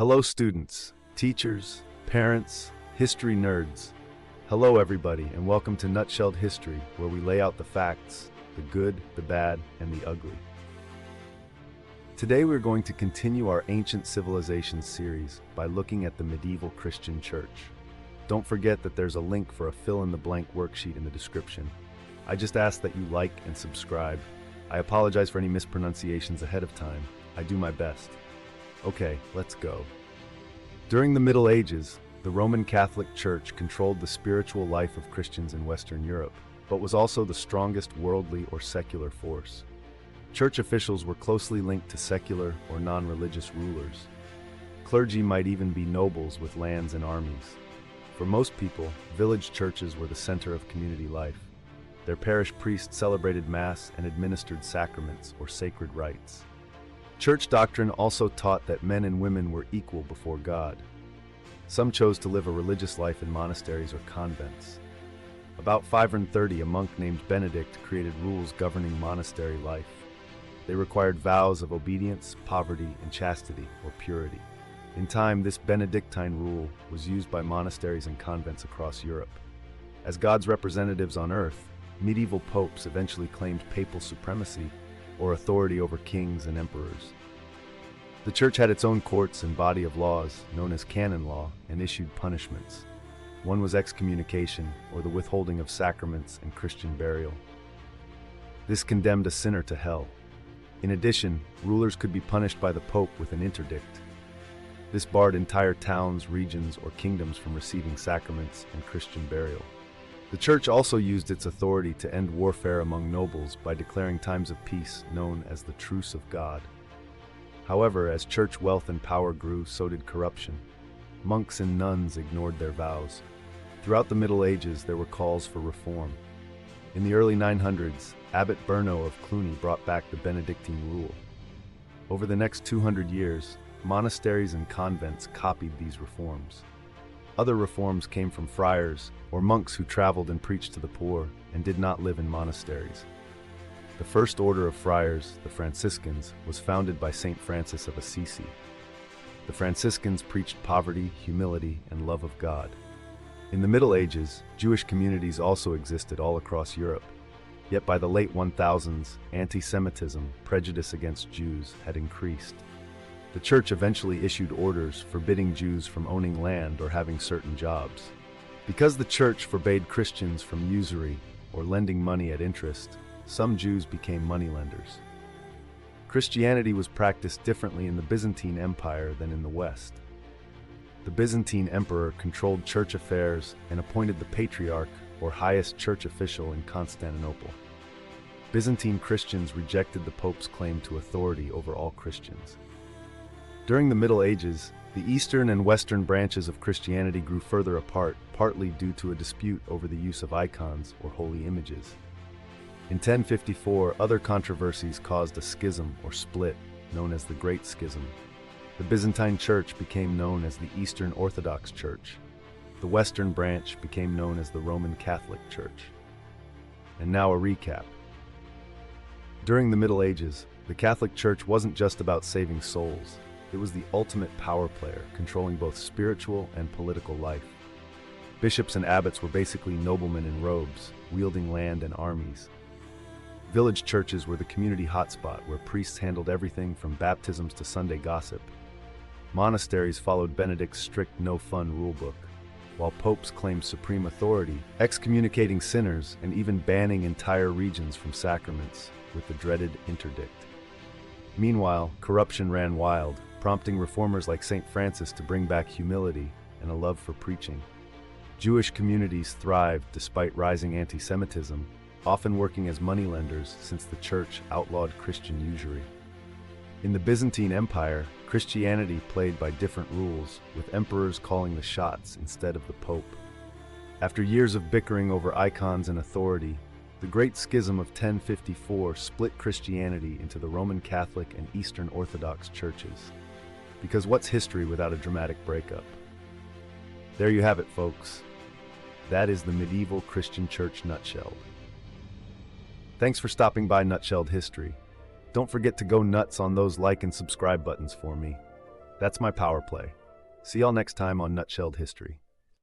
Hello students, teachers, parents, history nerds. Hello everybody and welcome to Nutshelled History, where we lay out the facts, the good, the bad, and the ugly. Today we're going to continue our Ancient Civilizations series by looking at the medieval Christian church. Don't forget that there's a link for a fill-in-the-blank worksheet in the description. I just ask that you like and subscribe. I apologize for any mispronunciations ahead of time. I do my best. Okay, let's go. During the Middle Ages, the Roman Catholic Church controlled the spiritual life of Christians in Western Europe, but was also the strongest worldly or secular force. Church officials were closely linked to secular or non-religious rulers. Clergy might even be nobles with lands and armies. For most people, village churches were the center of community life. Their parish priests celebrated Mass and administered sacraments or sacred rites. Church doctrine also taught that men and women were equal before God. Some chose to live a religious life in monasteries or convents. About 530, a monk named Benedict created rules governing monastery life. They required vows of obedience, poverty, and chastity, or purity. In time, this Benedictine rule was used by monasteries and convents across Europe. As God's representatives on earth, medieval popes eventually claimed papal supremacy, or authority over kings and emperors. The church had its own courts and body of laws, known as canon law, and issued punishments. One was excommunication, or the withholding of sacraments and Christian burial. This condemned a sinner to hell. In addition, rulers could be punished by the pope with an interdict. This barred entire towns, regions, or kingdoms from receiving sacraments and Christian burial. The church also used its authority to end warfare among nobles by declaring times of peace known as the Truce of God. However, as church wealth and power grew, so did corruption. Monks and nuns ignored their vows. Throughout the Middle Ages, there were calls for reform. In the early 900s, Abbot Berno of Cluny brought back the Benedictine rule. Over the next 200 years, monasteries and convents copied these reforms. Other reforms came from friars or monks who traveled and preached to the poor and did not live in monasteries. The first order of friars, the Franciscans, was founded by Saint Francis of Assisi. The Franciscans preached poverty, humility, and love of God. In the Middle Ages, Jewish communities also existed all across Europe. Yet by the late 1000s, anti-Semitism, prejudice against Jews, had increased. The church eventually issued orders forbidding Jews from owning land or having certain jobs. Because the church forbade Christians from usury or lending money at interest, some Jews became moneylenders. Christianity was practiced differently in the Byzantine Empire than in the West. The Byzantine emperor controlled church affairs and appointed the patriarch, or highest church official, in Constantinople. Byzantine Christians rejected the Pope's claim to authority over all Christians. During the Middle Ages, the eastern and western branches of Christianity grew further apart, partly due to a dispute over the use of icons or holy images. In 1054, other controversies caused a schism or split, known as the Great Schism. The Byzantine Church became known as the Eastern Orthodox Church. The Western branch became known as the Roman Catholic Church. And now a recap. During the Middle Ages, the Catholic Church wasn't just about saving souls. It was the ultimate power player, controlling both spiritual and political life. Bishops and abbots were basically noblemen in robes, wielding land and armies. Village churches were the community hotspot where priests handled everything from baptisms to Sunday gossip. Monasteries followed Benedict's strict no-fun rulebook, while popes claimed supreme authority, excommunicating sinners and even banning entire regions from sacraments with the dreaded interdict. Meanwhile, corruption ran wild, prompting reformers like Saint Francis to bring back humility and a love for preaching. Jewish communities thrived despite rising anti-Semitism, often working as moneylenders since the church outlawed Christian usury. In the Byzantine Empire, Christianity played by different rules, with emperors calling the shots instead of the Pope. After years of bickering over icons and authority, the Great Schism of 1054 split Christianity into the Roman Catholic and Eastern Orthodox churches. Because what's history without a dramatic breakup? There you have it, folks. That is the medieval Christian church nutshelled. Thanks for stopping by Nutshelled History. Don't forget to go nuts on those like and subscribe buttons for me. That's my power play. See y'all next time on Nutshelled History.